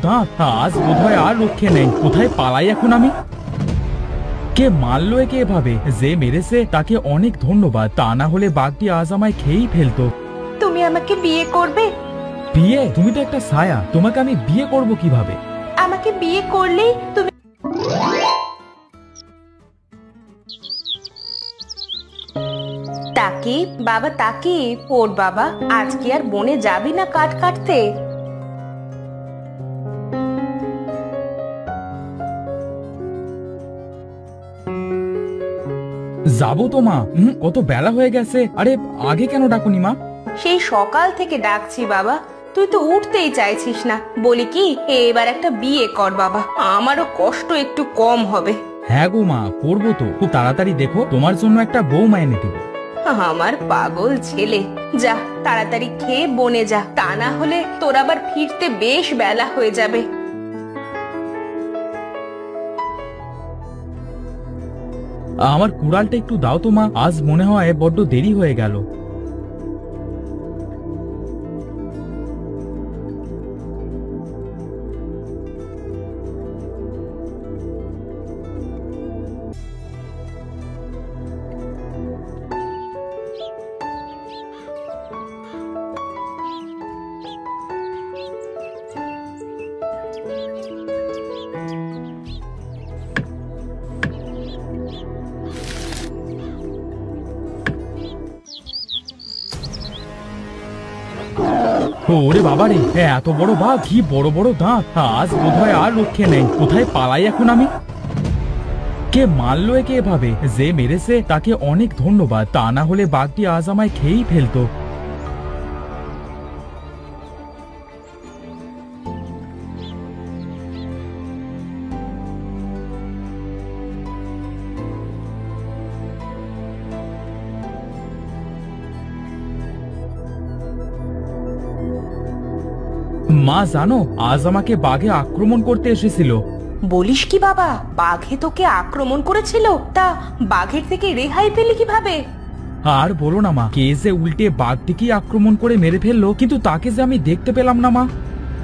দাঁত, আজ বোধহয় আর রক্ষে নেই। কোথায় পালাই এখন আমি? কে মারলো একে এভাবে? যে মেরেছে তাকে অনেক ধন্যবাদ, তা না হলে বাঘটি আজ আমায় খেয়েই ফেলতো। তুমি আমাকে বিয়ে করবে? বিয়ে? তুমি তো একটা ছায়া, তোমাকে আমি বিয়ে করব কিভাবে? আমাকে বিয়ে করলেই তুমি। তাকি বাবা, তাকি ওর বাবা, আজকে আর বনে যাবি না কাঠ কাটতে? যাবো তো মা, কত বেলা হয়ে গেছে। আরে আগে কেন ডাকুনি মা? সেই সকাল থেকে ডাকছি বাবা, তুই তো উঠতেই চাইছিস না। বলি কি, এবার একটা বিয়ে কর বাবা, আমারও কষ্ট একটু কম হবে। হ্যাঁ গো মা, করবো তো। খুব তাড়াতাড়ি দেখো তোমার জন্য একটা বউ এনে দেব। আমার পাগল ছেলে, যা তাড়াতাড়ি খেয়ে বনে যা, তা না হলে তোর আবার ফিরতে বেশ বেলা হয়ে যাবে। আমার কুড়ালটা একটু দাও তো মা, আজ মনে হয় বড্ড দেরি হয়ে গেল। ওরে বাবা রে, এত বড় বাঘ, কি বড় বড় দাঁত, আজ বোধহয় আর রক্ষে নেই। কোথায় পালাই এখন আমি? কে মারলো একে এভাবে? যে মেরেছে তাকে অনেক ধন্যবাদ, তা না হলে বাঘটি আজ আমায় খেয়েই ফেলতো। মা জানো, আজ আমাকে বাঘে আক্রমণ করতে এসেছিল। বলিস কি বাবা, বাঘে তোকে আক্রমণ করেছিল? তা বাঘের থেকে রেহাই পেলি কিভাবে? আর বলো না মা, কে যে উল্টে বাঘটিকেই আক্রমণ করে মেরে ফেললো, কিন্তু তাকে যে আমি দেখতে পেলাম না মা।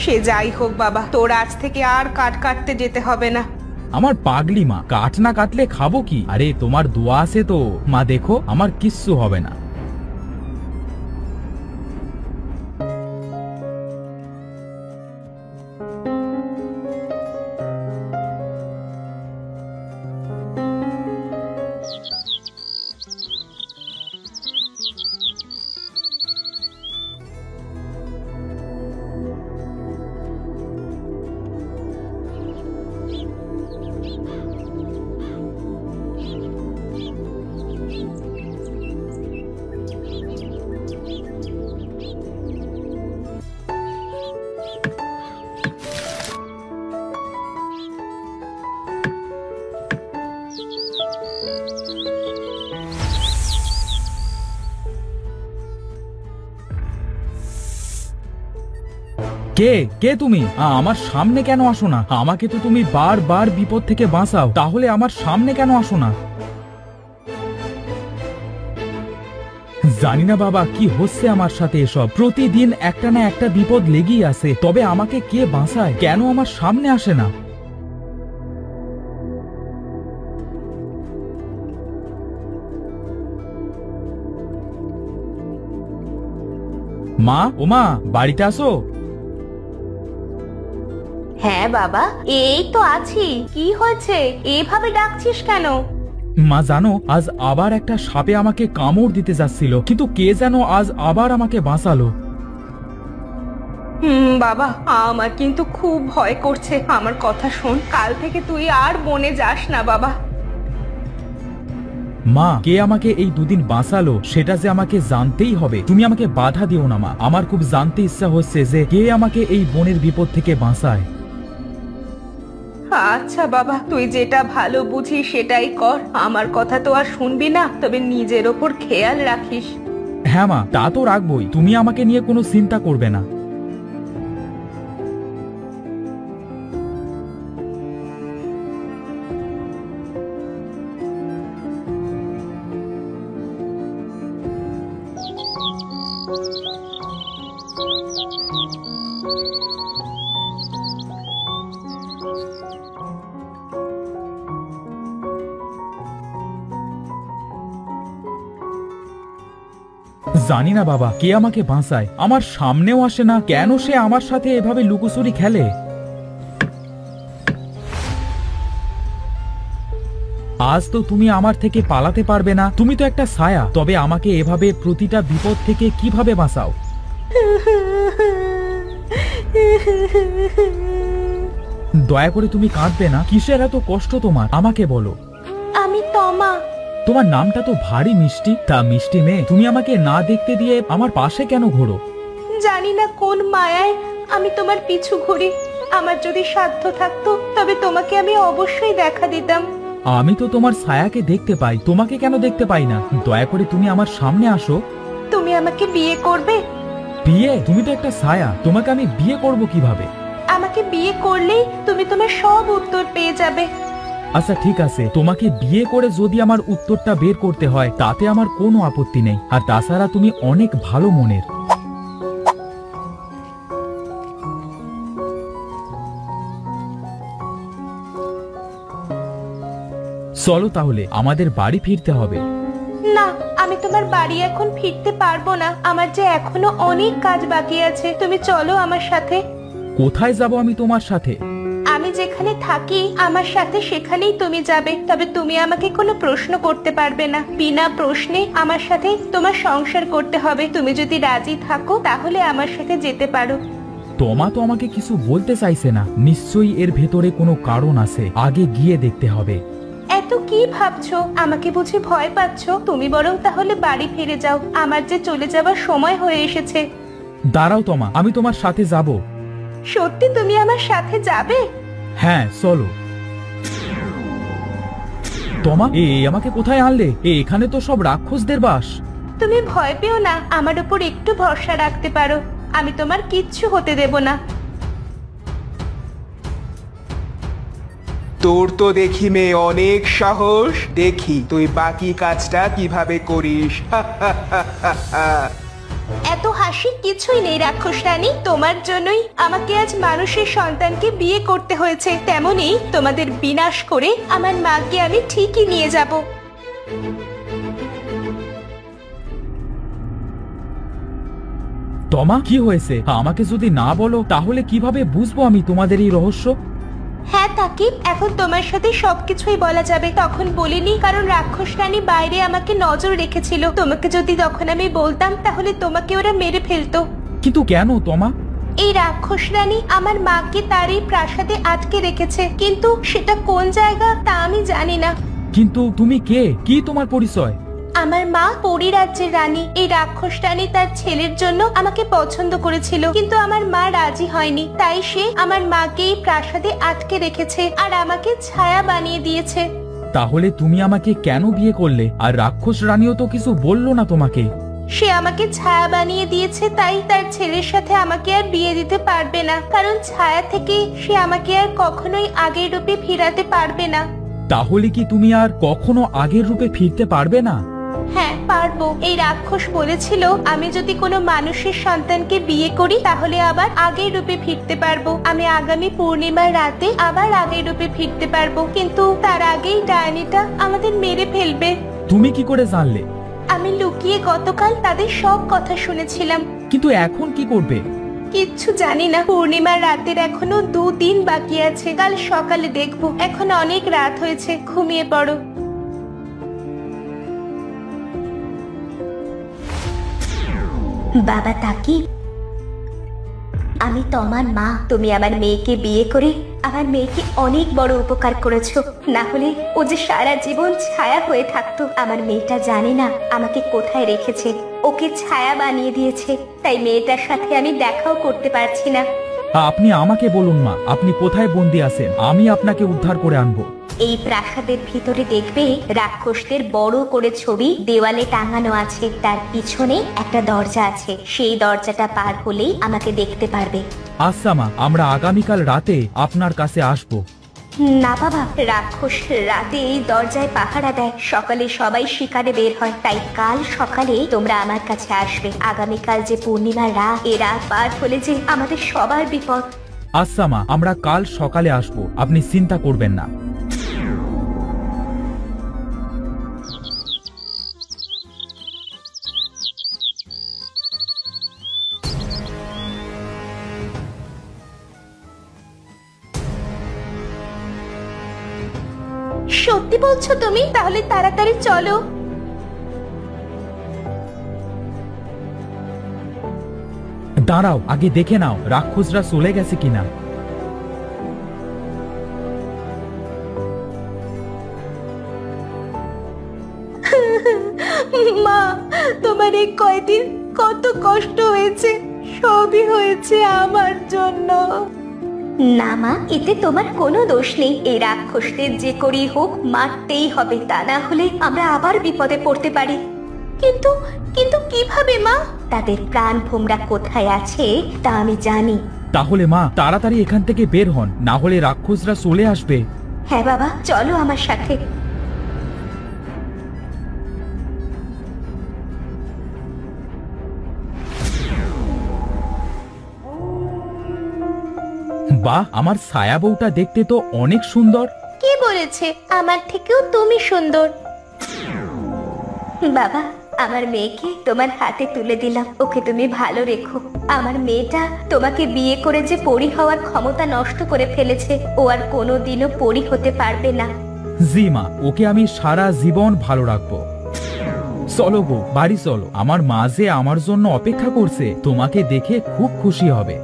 সে যাই হোক বাবা, তোর আজ থেকে আর কাঠ কাটতে যেতে হবে না। আমার পাগলি মা, কাঠ না কাটলে খাবো কি? আরে তোমার দোয়া আছে তো মা, দেখো আমার কিচ্ছু হবে না। কে কে তুমি? আমার সামনে কেন আসো না? আমাকে তো তুমি বারবার বিপদ থেকে বাঁচাও, তাহলে আমার সামনে কেন আসো না? জানি না বাবা, কি হচ্ছে আমার সাথে এসব। প্রতিদিন একটা না একটা বিপদ লেগেই আছে, তবে আমাকে কে বাঁচায়? কেন আমার সামনে আসে না? মা, ও মা, বাড়িতে আসো। হ্যাঁ বাবা, এই তো আছি। কি হয়েছে, এভাবে ডাকছিস কেন? মা জানো, আজ আবার একটা সাপে আমাকে কামড় দিতে যাচ্ছিল, কিন্তু কে যেন আজ আবার আমাকে বাঁচালো। বাবা, আমার কিন্তু খুব ভয় করছে। আমার কথা শোন, কাল থেকে তুই আর বনে যাস না বাবা। মা, কে আমাকে এই দুদিন বাঁচালো সেটা যে আমাকে জানতেই হবে। তুমি আমাকে বাধা দিও না মা, আমার খুব জানতে ইচ্ছা হচ্ছে যে কে আমাকে এই বনের বিপদ থেকে বাঁচায়। আচ্ছা বাবা, তুই যেটা ভালো বুঝিস সেটাই কর। আমার কথা তো আর শুনবি না, তবে নিজের ওপর খেয়াল রাখিস। হ্যাঁ মা, তা তো রাখবই। তুমি আমাকে নিয়ে কোনো চিন্তা করবে না। জানি না বাবা, কে আমাকে বাঁচায়। আমার সামনেও আসে না, কেন সে আমার সাথে এভাবে লুকোচুরি খেলে? আজ তো তুমি আমার থেকে পালাতে পারবে না, তুমি তো একটা ছায়া। তবে আমাকে এভাবে প্রতিটা বিপদ থেকে কিভাবে বাঁচাও? দয়া করে তুমি কাঁদবে না। কিসের এত কষ্ট তোমার, আমাকে বলো। আমি তমা। তোমার নামটা তো ভারী মিষ্টি। তা মিষ্টি মেয়ে, তুমি আমাকে না দেখতে দিয়ে আমার পাশে কেন ঘোরো? জানি না কোন মায়ায় আমি তোমার পিছু ঘুরি। আমার যদি সাধ্য থাকতো তবে তোমাকে আমি অবশ্যই দেখা দিতাম। আমি তো তোমার ছায়াকে দেখতে পাই, তোমাকে কেন দেখতে পাই না? দয়া করে তুমি আমার সামনে আসো। তুমি আমাকে বিয়ে করবে? বিয়ে? তুমি তো একটা ছায়া, তোমাকে আমি বিয়ে করব কিভাবে? আমাকে বিয়ে করলেই তুমি তোমার সব উত্তর পেয়ে যাবে। আচ্ছা ঠিক আছে, তোমাকে বিয়ে করে যদি আমার উত্তরটা বের করতে হয় তাতে আমার কোনো আপত্তি নেই। আর তাছাড়া তুমি অনেক ভালো মনের। চলো তাহলে, আমাদের বাড়ি ফিরতে হবে। না, আমি তোমার বাড়ি এখন ফিরতে পারবো না। আমার যে এখনো অনেক কাজ বাকি আছে। তুমি চলো আমার সাথে। কোথায় যাব আমি তোমার সাথে? আমি যেখানে থাকি আমার সাথে সেখানেই তুমি যাবে। তবে তুমি আমাকে কোনো প্রশ্ন করতে পারবে না। বিনা প্রশ্নে আমার সাথে তোমার সংসার করতে হবে। তুমি যদি রাজি থাকো তাহলে আমার সাথে যেতে পারো। তোমা তো আমাকে কিছু বলতে চাইছে না। নিশ্চয়ই এর ভেতরে কোনো কারণ আছে, আগে গিয়ে দেখতে হবে। এত কি ভাবছো? আমাকে বুঝি ভয় পাচ্ছ? তুমি বরং তাহলে বাড়ি ফিরে যাও। আমার যে চলে যাবার সময় হয়ে এসেছে। দাঁড়াও তোমা, আমি তোমার সাথে যাব। সত্যি তুমি আমার সাথে যাবে? হ্যাঁ চলো। তোমা, আমাকে কোথায় আনলে? এখানে তো সব রাক্ষসদের বাস। তুমি ভয় পেও না, আমার উপর একটু ভরসা রাখতে পারো। আমি তোমার কিচ্ছু হতে দেব না। তোর তো দেখি মেয়ে অনেক সাহস। দেখি তুই বাকি কাজটা কিভাবে করিস। এত হাসি কিছুই নেই রাক্ষস রানী। তোমার জন্যই আমাকে আজ মানুষের সন্তানকে বিয়ে করতে হয়েছে। তেমনি তোমাদের বিনাশ করে আমার মাকে আমি ঠিকই নিয়ে যাব। তোমা, কি হয়েছে? আমাকে যদি না বলো তাহলে কিভাবে বুঝবো আমি তোমাদের এই রহস্য? হ্যাঁ তাকিব, এখন তোমার সাথে সবকিছুই বলা যাবে। তখন বলিনি কারণ রাক্ষস রানী বাইরে আমাকে নজর রেখেছিল। তোমাকে যদি তখন আমি বলতাম তাহলে তোমাকে ওরা মেরে ফেলতো। কিন্তু কেন তোমা? এই রাক্ষস রানী আমার মাকে তার এই প্রাসাদে আটকে রেখেছে, কিন্তু সেটা কোন জায়গা তা আমি জানি না। কিন্তু তুমি কে? কি তোমার পরিচয়? আমার মা পরিরাজ্যের রানী। এই রাক্ষস রানী তার ছেলের জন্য আমাকে পছন্দ করেছিল, কিন্তু আমার মা রাজি হয়নি। তাই সে আমার মাকে এই প্রাসাদে আটকে রেখেছে আর আমাকে ছায়া বানিয়ে দিয়েছে। তাহলে তুমি আমাকে কেন বিয়ে করলে? আর রাক্ষস রানীও তো কিছু বললো না তোমাকে। সে আমাকে ছায়া বানিয়ে দিয়েছে, তাই তার ছেলের সাথে আমাকে আর বিয়ে দিতে পারবে না। কারণ ছায়া থেকে সে আমাকে আর কখনোই আগের রূপে ফিরাতে পারবে না। তাহলে কি তুমি আর কখনো আগের রূপে ফিরতে পারবে না? হ্যাঁ পারবো। এই রাক্ষস বলেছিল আমি যদি কোনো মানুষের সন্তানকে বিয়ে করি তাহলে আবার আগের রূপে ফিরতে পারবো। আমি আগামী পূর্ণিমার রাতে আবার আগের রূপে ফিরতে পারবো, কিন্তু তার আগেই ডাইনিটা আমাদের মেরে ফেলবে। তুমি কি করে জানলে? আমি লুকিয়ে গতকাল তাদের সব কথা শুনেছিলাম। কিন্তু এখন কি করবে? কিচ্ছু জানি না। পূর্ণিমার রাতের এখনো 2 দিন বাকি আছে। কাল সকালে দেখবো। এখন অনেক রাত হয়েছে, ঘুমিয়ে পড়ো। বাবা তাকিব, আমি তোমার মা। তুমি আমার মেয়েকে বিয়ে করে আমার মেয়েকে অনেক বড় উপকার করেছো। না হলে ও যে সারা জীবন ছায়া হয়ে থাকতো। আমার মেয়েটা জানে না আমাকে কোথায় রেখেছে, ওকে ছায়া বানিয়ে দিয়েছে। তাই মেয়েটার সাথে আমি দেখাও করতে পারছি না। আপনি আমাকে বলুন মা, আপনি কোথায় বন্দি আছেন? আমি আপনাকে উদ্ধার করে আনবো। এই প্রাসাদের ভিতরে দেখবে রাক্ষসদের বড় করে ছবি দেওয়ালে টাঙানো আছে। তার পিছনে একটা দরজা আছে, সেই দরজাটা পার হলেই আমাকে দেখতে পারবে। আচ্ছা মা, আমরা আগামীকাল রাতে আপনার কাছে আসবো। না বাবা, রাক্ষস রাতে এই দরজায় পাহারা দেয়। সকালে সবাই শিকারে বের হয়, তাই কাল সকালে তোমরা আমার কাছে আসবে। আগামীকাল যে পূর্ণিমার রাত, এ রাত পার হলে যে আমাদের সবার বিপদ। আচ্ছা মা, আমরা কাল সকালে আসবো, আপনি চিন্তা করবেন না। সত্যি বলছো তুমি? তাহলে তাড়াতাড়ি চলো। দাঁড়াও, আগে দেখে নাও রাক্ষসরা চলে গেছে কিনা। মা, তোমার এই কয়দিন কত কষ্ট হয়েছে, সবই হয়েছে আমার জন্য। না মা, এতে তোমার কোনো দোষ নেই। এই রাক্ষসদের যে করেই হোক মারতেই হবে, তা না হলে আমরা আবার বিপদে পড়তে পারি। কিন্তু কিন্তু কিভাবে মা? তাদের প্রাণ ভোমরা কোথায় আছে তা আমি জানি। তাহলে মা তাড়াতাড়ি এখান থেকে বের হন, না হলে রাক্ষসরা চলে আসবে। হ্যাঁ বাবা, চলো আমার সাথে। বাহ, আমার ছায়া বউটা দেখতে তো অনেক সুন্দর। কে বলেছে? আমার থেকেও তুমি সুন্দর। বাবা, আমার মেয়েকে তোমার হাতে তুলে দিলাম, ওকে তুমি ভালো রেখো। আমার মেয়েটা তোমাকে বিয়ে করে যে পরী হওয়ার ক্ষমতা নষ্ট করে ফেলেছে, ও আর কোনোদিনও পরী হতে পারবে না। জি মা, ওকে আমি সারা জীবন ভালো রাখবো। চলো গো, বাড়ি চলো। আমার মা যে আমার জন্য অপেক্ষা করছে, তোমাকে দেখে খুব খুশি হবে।